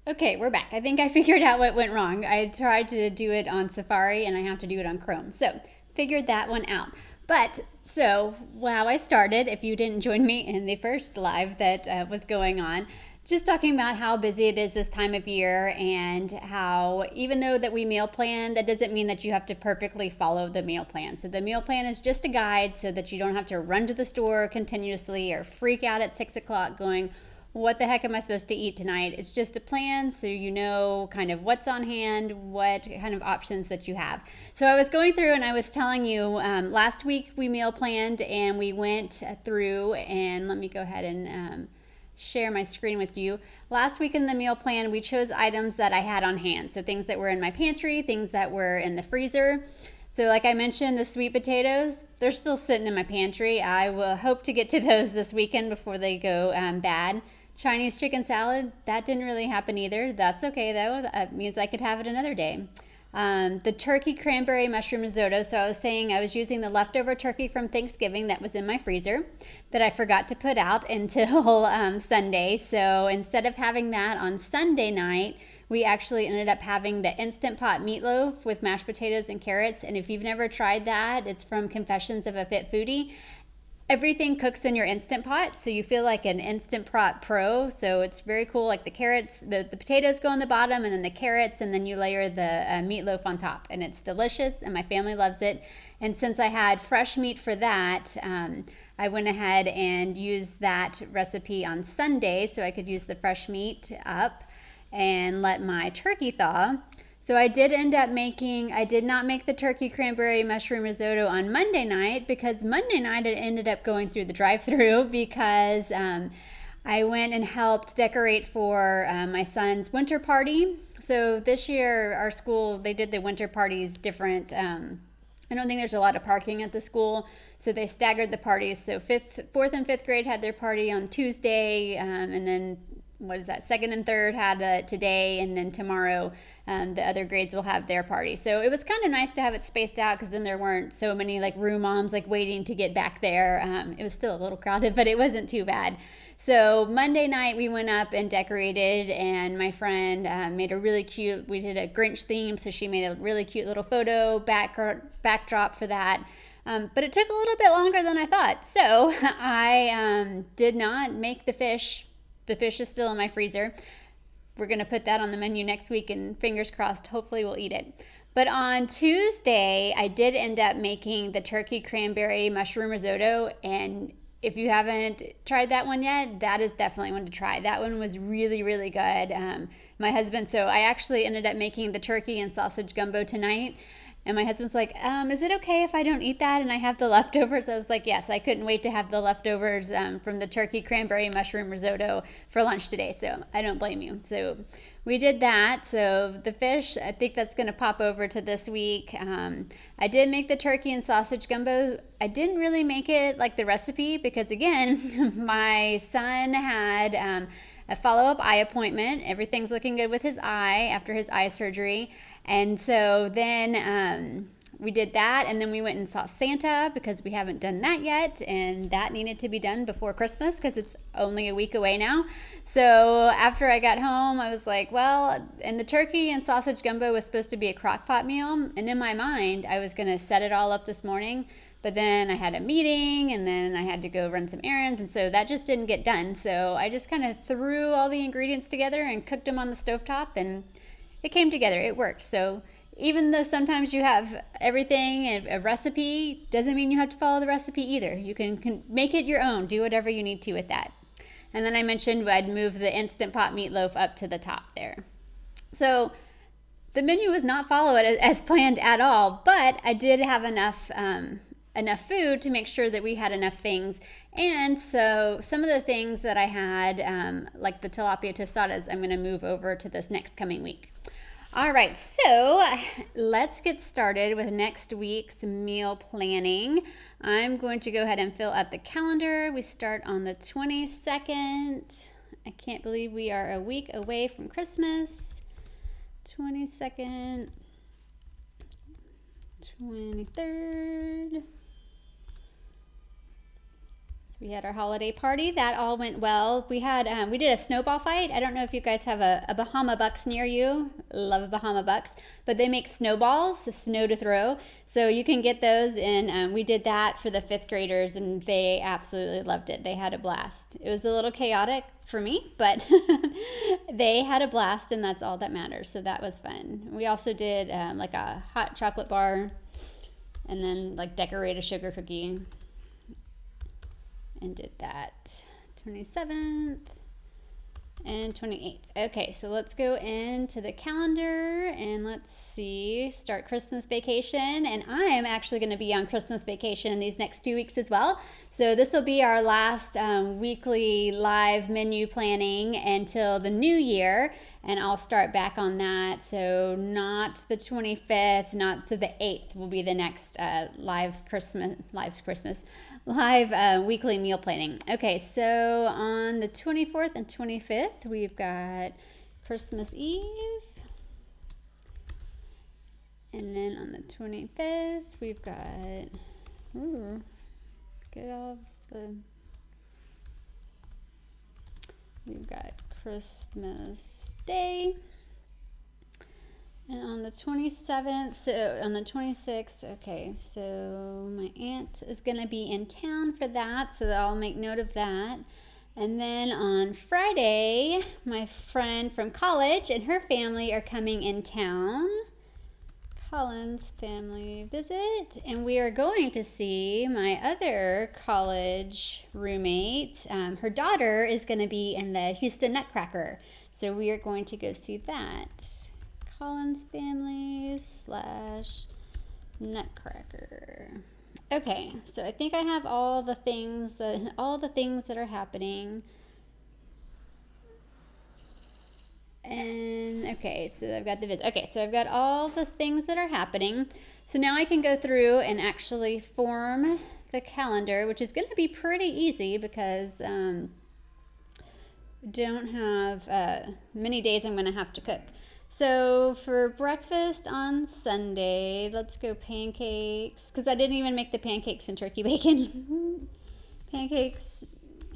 Okay, we're back. I think I figured out what went wrong. I tried to do it on Safari and I have to do it on Chrome. So, figured that one out. But, so, wow, I started, if you didn't join me in the first live that was going on, just talking about how busy it is this time of year and how even though that we meal plan, that doesn't mean that you have to perfectly follow the meal plan. So the meal plan is just a guide so that you don't have to run to the store continuously or freak out at 6 o'clock going, what the heck am I supposed to eat tonight? It's just a plan so you know kind of what's on hand, what kind of options that you have. So I was going through and I was telling you last week we meal planned and we went through, and let me go ahead and share my screen with you. Last week in the meal plan, we chose items that I had on hand. So things that were in my pantry, things that were in the freezer. So like I mentioned, the sweet potatoes, they're still sitting in my pantry. I will hope to get to those this weekend before they go bad. Chinese chicken salad, that didn't really happen either. That's okay though. That means I could have it another day. The turkey cranberry mushroom risotto. So I was saying I was using the leftover turkey from Thanksgiving that was in my freezer that I forgot to put out until Sunday. So instead of having that on Sunday night, we actually ended up having the Instant Pot meatloaf with mashed potatoes and carrots. And if you've never tried that, it's from Confessions of a Fit Foodie. Everything cooks in your Instant Pot, so you feel like an Instant Pot pro. So it's very cool. Like the carrots, the potatoes go on the bottom, and then the carrots, and then you layer the meatloaf on top, and it's delicious. And my family loves it. And since I had fresh meat for that, I went ahead and used that recipe on Sunday, so I could use the fresh meat up and let my turkey thaw. So I did end up I did not make the turkey cranberry mushroom risotto on Monday night because Monday night it ended up going through the drive through because I went and helped decorate for my son's winter party. So this year, our school, they did the winter parties different. I don't think there's a lot of parking at the school, so they staggered the parties. So fourth and fifth grade had their party on Tuesday, and then what is that? Second and third had today, and then tomorrow the other grades will have their party. So it was kind of nice to have it spaced out because then there weren't so many like room moms like waiting to get back there. It was still a little crowded, but it wasn't too bad. So Monday night we went up and decorated, and my friend made a really cute. We did a Grinch theme, so she made a really cute little photo backdrop for that. But it took a little bit longer than I thought. So I did not make the fish. The fish is still in my freezer. We're going to put that on the menu next week, and fingers crossed, hopefully we'll eat it. But on Tuesday, I did end up making the turkey cranberry mushroom risotto. And if you haven't tried that one yet, that is definitely one to try. That one was really, really good. My husband, so I actually ended up making the turkey and sausage gumbo tonight. And my husband's like, is it okay if I don't eat that and I have the leftovers? I was like, yes, I couldn't wait to have the leftovers from the turkey cranberry mushroom risotto for lunch today. So I don't blame you. So we did that. So the fish, I think that's going to pop over to this week. I did make the turkey and sausage gumbo. I didn't really make it like the recipe because, again, my son had a follow-up eye appointment. Everything's looking good with his eye after his eye surgery. And so then we did that, and then we went and saw Santa because we haven't done that yet, and that needed to be done before Christmas because it's only a week away now. So after I got home, I was like, well, and the turkey and sausage gumbo was supposed to be a crock pot meal, and in my mind, I was going to set it all up this morning, but then I had a meeting, and then I had to go run some errands, and so that just didn't get done. So I just kind of threw all the ingredients together and cooked them on the stovetop, and it came together. It worked. So even though sometimes you have everything, a recipe, doesn't mean you have to follow the recipe either. You can make it your own. Do whatever you need to with that. And then I mentioned I'd move the Instant Pot meatloaf up to the top there. So the menu was not followed as planned at all, but I did have enough food to make sure that we had enough things. And so some of the things that I had, like the tilapia tostadas, I'm going to move over to this next coming week. All right, so let's get started with next week's meal planning. I'm going to go ahead and fill out the calendar. We start on the 22nd. I can't believe we are a week away from Christmas. 22nd, 23rd. So We had our holiday party. That all went well. We did a snowball fight. I don't know if you guys have a Bahama Bucks near you. Love Bahama Bucks, but they make snowballs, so snow to throw. So you can get those, and we did that for the fifth graders, and they absolutely loved it. They had a blast. It was a little chaotic for me, but they had a blast, and that's all that matters. So that was fun. We also did like a hot chocolate bar, and then like decorate a sugar cookie. And did that 27th and 28th. Okay, so let's go into the calendar and let's see, start Christmas vacation. And I am actually going to be on Christmas vacation these next 2 weeks as well. So this will be our last weekly live menu planning until the new year. And I'll start back on that. So not the 25th, so the 8th will be the next live weekly meal planning. Okay, so on the 24th and 25th, we've got Christmas Eve. And then on the 25th, we've got, we've got Christmas Day. And on the 27th, so on the 26th, okay, so my aunt is going to be in town for that, so I'll make note of that. And then on Friday, my friend from college and her family are coming in town. Colin's family visit, and we are going to see my other college roommate. Her daughter is going to be in the Houston Nutcracker, so we are going to go see that. Colin's family / Nutcracker. Okay, so I think I have all the things that are happening. And okay, so I've got the visit. Okay, so I've got all the things that are happening. So now I can go through and actually form the calendar, which is going to be pretty easy because don't have many days I'm going to have to cook. So for breakfast on Sunday, let's go pancakes, because I didn't even make the pancakes and turkey bacon. Pancakes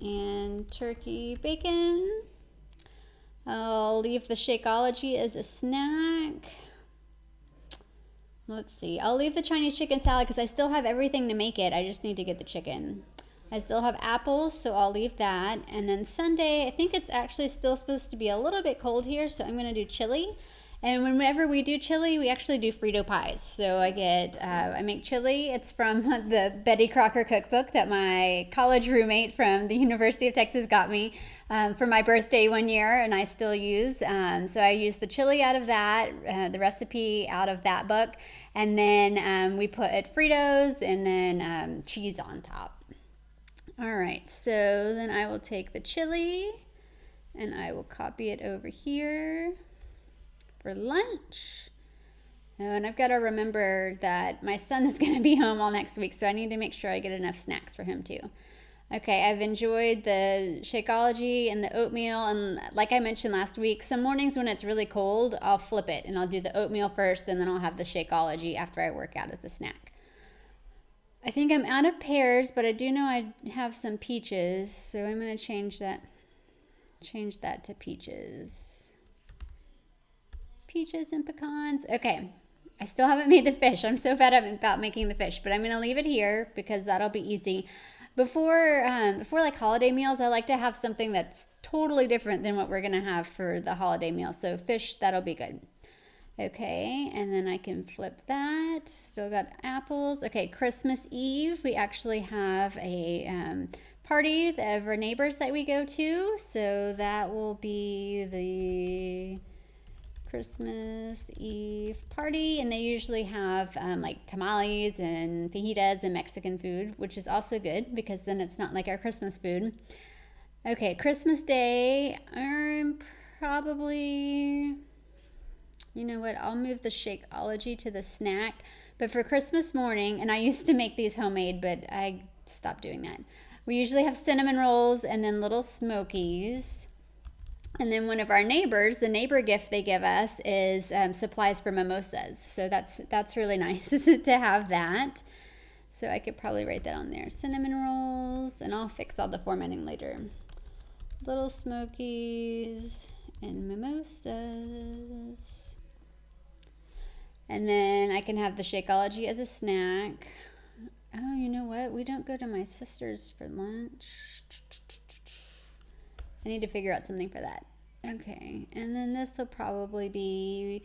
and turkey bacon. I'll leave the Shakeology as a snack. Let's see. I'll leave the Chinese chicken salad because I still have everything to make it. I just need to get the chicken. I still have apples, so I'll leave that. And then Sunday, I think it's actually still supposed to be a little bit cold here, so I'm going to do chili. And whenever we do chili, we actually do Frito pies. So I make chili. It's from the Betty Crocker cookbook that my college roommate from the University of Texas got me for my birthday one year, and I still use. So I use the chili out of that, the recipe out of that book, and then we put Fritos and then cheese on top. All right, so then I will take the chili and I will copy it over here for lunch. Oh, and I've got to remember that my son is going to be home all next week, so I need to make sure I get enough snacks for him too. Okay, I've enjoyed the Shakeology and the oatmeal, and like I mentioned last week, some mornings when it's really cold, I'll flip it and I'll do the oatmeal first and then I'll have the Shakeology after I work out as a snack. I think I'm out of pears, but I do know I have some peaches, so I'm going to change that to peaches. Peaches and pecans. Okay, I still haven't made the fish. I'm so fed up about making the fish, but I'm going to leave it here because that'll be easy. Before like holiday meals, I like to have something that's totally different than what we're going to have for the holiday meal. So fish, that'll be good. Okay, and then I can flip that. Still got apples. Okay, Christmas Eve, we actually have a party of our neighbors that we go to. So that will be the Christmas Eve party, and they usually have like tamales and fajitas and Mexican food, which is also good because then it's not like our Christmas food. Okay, Christmas Day, I'm probably... You know what, I'll move the Shakeology to the snack. But for Christmas morning, and I used to make these homemade, but I stopped doing that. We usually have cinnamon rolls and then little smokies. And then one of our neighbors, the neighbor gift they give us is supplies for mimosas. So that's really nice to have that. So I could probably write that on there. Cinnamon rolls, and I'll fix all the formatting later. Little Smokies and mimosas. And then I can have the Shakeology as a snack. Oh, you know what? We don't go to my sister's for lunch. I need to figure out something for that. Okay, and then this will probably be...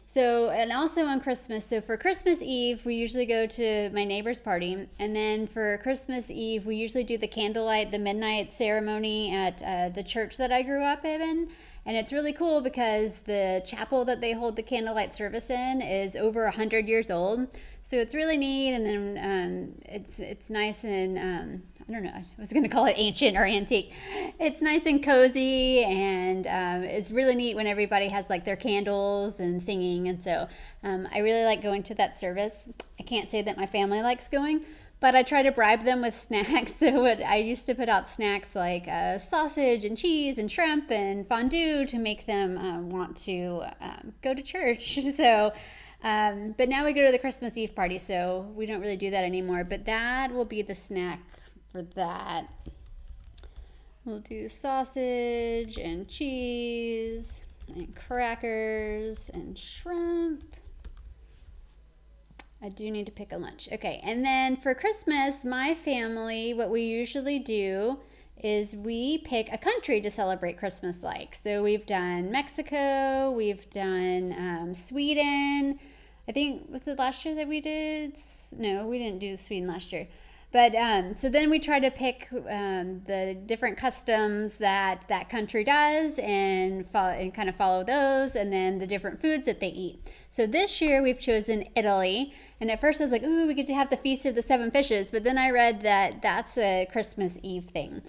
So, and also on Christmas, so for Christmas Eve, we usually go to my neighbor's party. And then for Christmas Eve, we usually do the candlelight, the midnight ceremony at the church that I grew up in. And it's really cool because the chapel that they hold the candlelight service in is over 100 years old. So it's really neat, and then it's nice and I don't know, I was going to call it ancient or antique. It's nice and cozy, and it's really neat when everybody has like their candles and singing. And so I really like going to that service. I can't say that my family likes going, but I try to bribe them with snacks. So I used to put out snacks like sausage and cheese and shrimp and fondue to make them want to go to church. So, but now we go to the Christmas Eve party, so we don't really do that anymore. But that will be the snack for that. We'll do sausage and cheese and crackers and shrimp. I do need to pick a lunch. Okay, and then for Christmas, my family, what we usually do is we pick a country to celebrate Christmas like. So we've done Mexico, we've done Sweden. I think, was it last year that we did? No, we didn't do Sweden last year. But so then we try to pick the different customs that that country does and kind of follow those, and then the different foods that they eat. So this year we've chosen Italy, and at first I was like, ooh, we get to have the Feast of the Seven Fishes, but then I read that that's a Christmas Eve thing.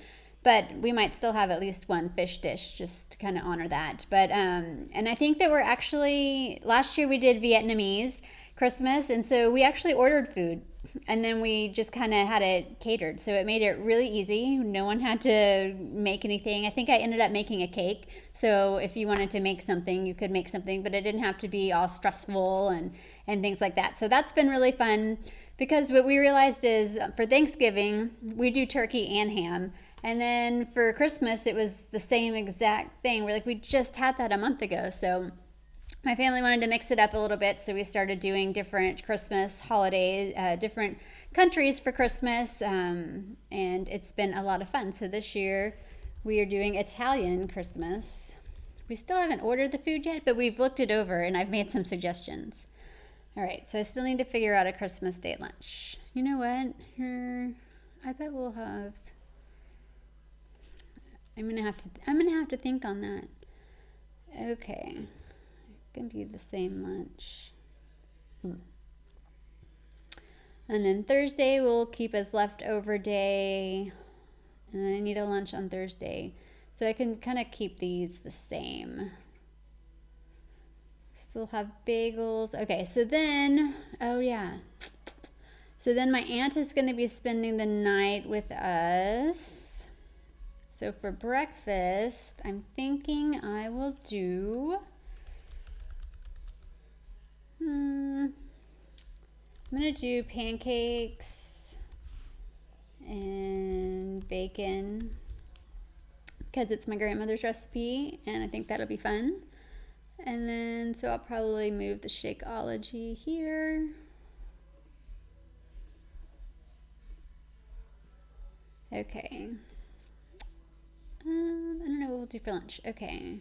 But we might still have at least one fish dish just to kind of honor that. But and I think that we're actually, last year we did Vietnamese Christmas, and so we actually ordered food, and then we just kind of had it catered. So it made it really easy. No one had to make anything. I think I ended up making a cake. So if you wanted to make something, you could make something, but it didn't have to be all stressful and things like that. So that's been really fun, because what we realized is for Thanksgiving, we do turkey and ham. And then for Christmas, it was the same exact thing. We're like, we just had that a month ago. So my family wanted to mix it up a little bit. So we started doing different Christmas holidays, different countries for Christmas. And it's been a lot of fun. So this year we are doing Italian Christmas. We still haven't ordered the food yet, but we've looked it over and I've made some suggestions. All right, so I still need to figure out a Christmas Day lunch. You know what? I bet we'll have... I'm gonna have to think on that. Okay, it can be the same lunch. And then Thursday we'll keep as leftover day, and then I need a lunch on Thursday, so I can kind of keep these the same. Still have bagels. Okay, so then, oh yeah, so then my aunt is going to be spending the night with us. So for breakfast, I'm thinking I will do, I'm going to do pancakes and bacon, because it's my grandmother's recipe, and I think that'll be fun. And then, so I'll probably move the Shakeology here. Okay. I don't know what we'll do for lunch. Okay.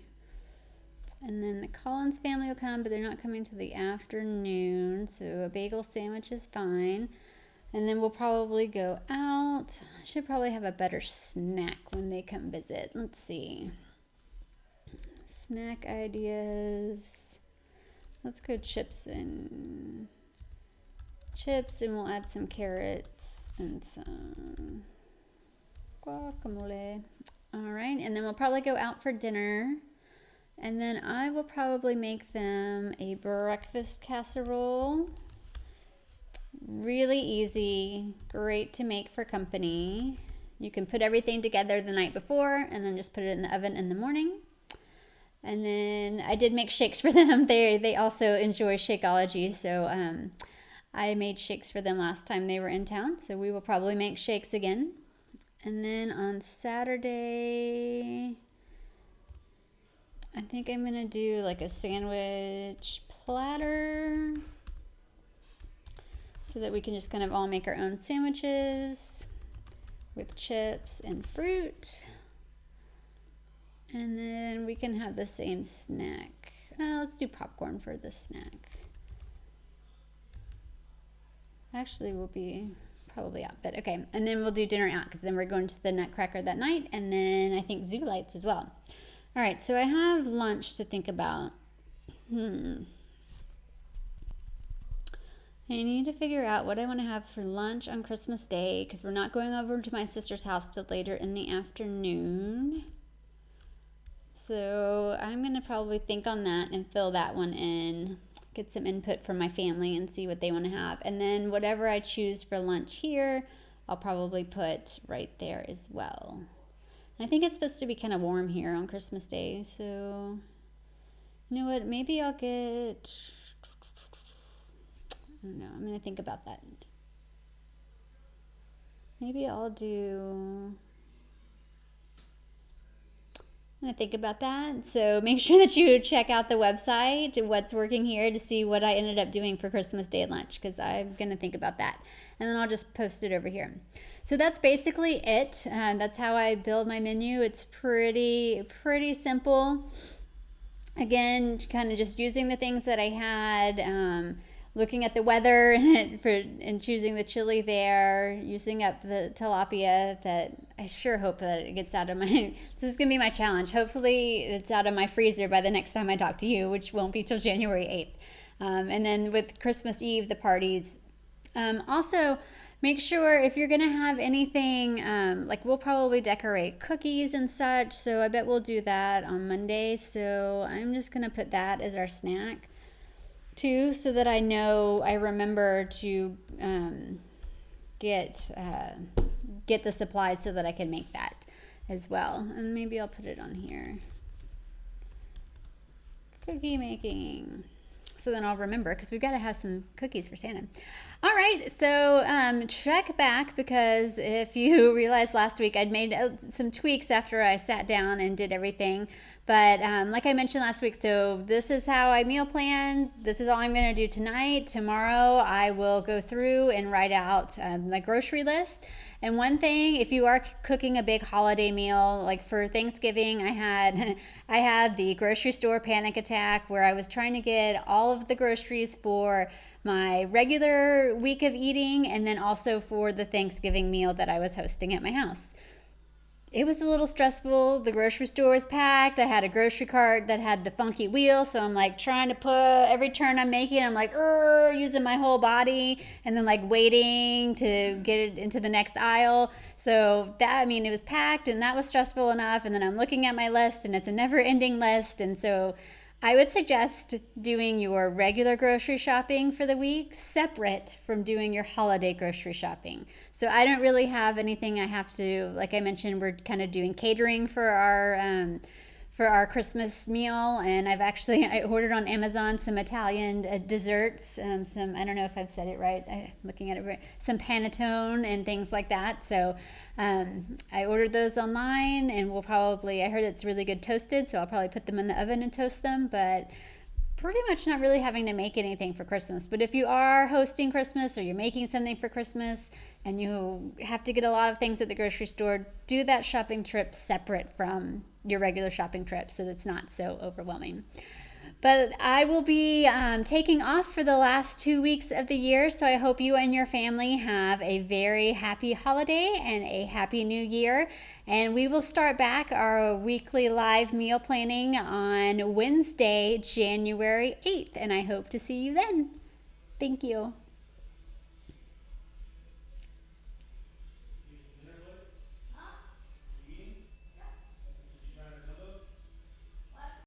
And then the Collins family will come, but they're not coming till the afternoon, so a bagel sandwich is fine. And then we'll probably go out. I should probably have a better snack when they come visit. Let's see. Snack ideas. Let's go chips, and we'll add some carrots and some guacamole. All right, and then we'll probably go out for dinner, and then I will probably make them a breakfast casserole. Really easy, great to make for company. You can put everything together the night before and then just put it in the oven in the morning. And then I did make shakes for them. They also enjoy Shakeology, so I made shakes for them last time they were in town, so we will probably make shakes again. And then on Saturday, I think I'm gonna do like a sandwich platter so that we can just kind of all make our own sandwiches with chips and fruit. And then we can have the same snack. Let's do popcorn for the snack. Actually, we'll be probably out, but okay. And then we'll do dinner out because then we're going to the Nutcracker that night, and then I think Zoo Lights as well. All right, so I have lunch to think about. I need to figure out what I want to have for lunch on Christmas Day because we're not going over to my sister's house till later in the afternoon. So I'm going to probably think on that and fill that one in, get some input from my family and see what they want to have. And then whatever I choose for lunch here, I'll probably put right there as well. And I think it's supposed to be kind of warm here on Christmas Day. So you know what, maybe I'll get, I don't know, I'm going to think about that. Maybe I'll do, I'm going to think about that. So make sure that you check out the website, what's working here, to see what I ended up doing for Christmas Day lunch, because I'm going to think about that. And then I'll just post it over here. So that's basically it. That's how I build my menu. It's pretty simple. Again, kind of just using the things that I had, looking at the weather and choosing the chili there, using up the tilapia that I sure hope that it gets out of my, this is going to be my challenge. Hopefully it's out of my freezer by the next time I talk to you, which won't be till January 8th. And then with Christmas Eve, the parties. Also, make sure if you're going to have anything, like we'll probably decorate cookies and such. So I bet we'll do that on Monday. So I'm just going to put that as our snack too, so that I know, I remember to get the supplies so that I can make that as well. And maybe I'll put it on here. Cookie making. So then I'll remember, because we've got to have some cookies for Santa. All right, so check back, because if you realized last week I'd made some tweaks after I sat down and did everything. But like I mentioned last week, so this is how I meal plan. This is all I'm going to do tonight. Tomorrow I will go through and write out my grocery list. And one thing, if you are cooking a big holiday meal, like for Thanksgiving, I had the grocery store panic attack where I was trying to get all of the groceries for my regular week of eating and then also for the Thanksgiving meal that I was hosting at my house. It was a little stressful. The grocery store was packed. I had a grocery cart that had the funky wheel, so I'm like trying to put every turn I'm making, I'm like using my whole body and then like waiting to get it into the next aisle. So that, I mean, it was packed and that was stressful enough. And then I'm looking at my list and it's a never-ending list. And so I would suggest doing your regular grocery shopping for the week separate from doing your holiday grocery shopping. So I don't really have anything I have to, like I mentioned, we're kind of doing catering for our Christmas meal, and I ordered on Amazon some Italian desserts, some, I don't know if I've said it right, I'm looking at it right, some panettone and things like that. So I ordered those online, and I heard it's really good toasted, so I'll probably put them in the oven and toast them, but pretty much not really having to make anything for Christmas. But if you are hosting Christmas or you're making something for Christmas and you have to get a lot of things at the grocery store, do that shopping trip separate from your regular shopping trip so that it's not so overwhelming. But I will be taking off for the last 2 weeks of the year, so I hope you and your family have a very happy holiday and a happy new year. And we will start back our weekly live meal planning on Wednesday, January 8th, and I hope to see you then. Thank you.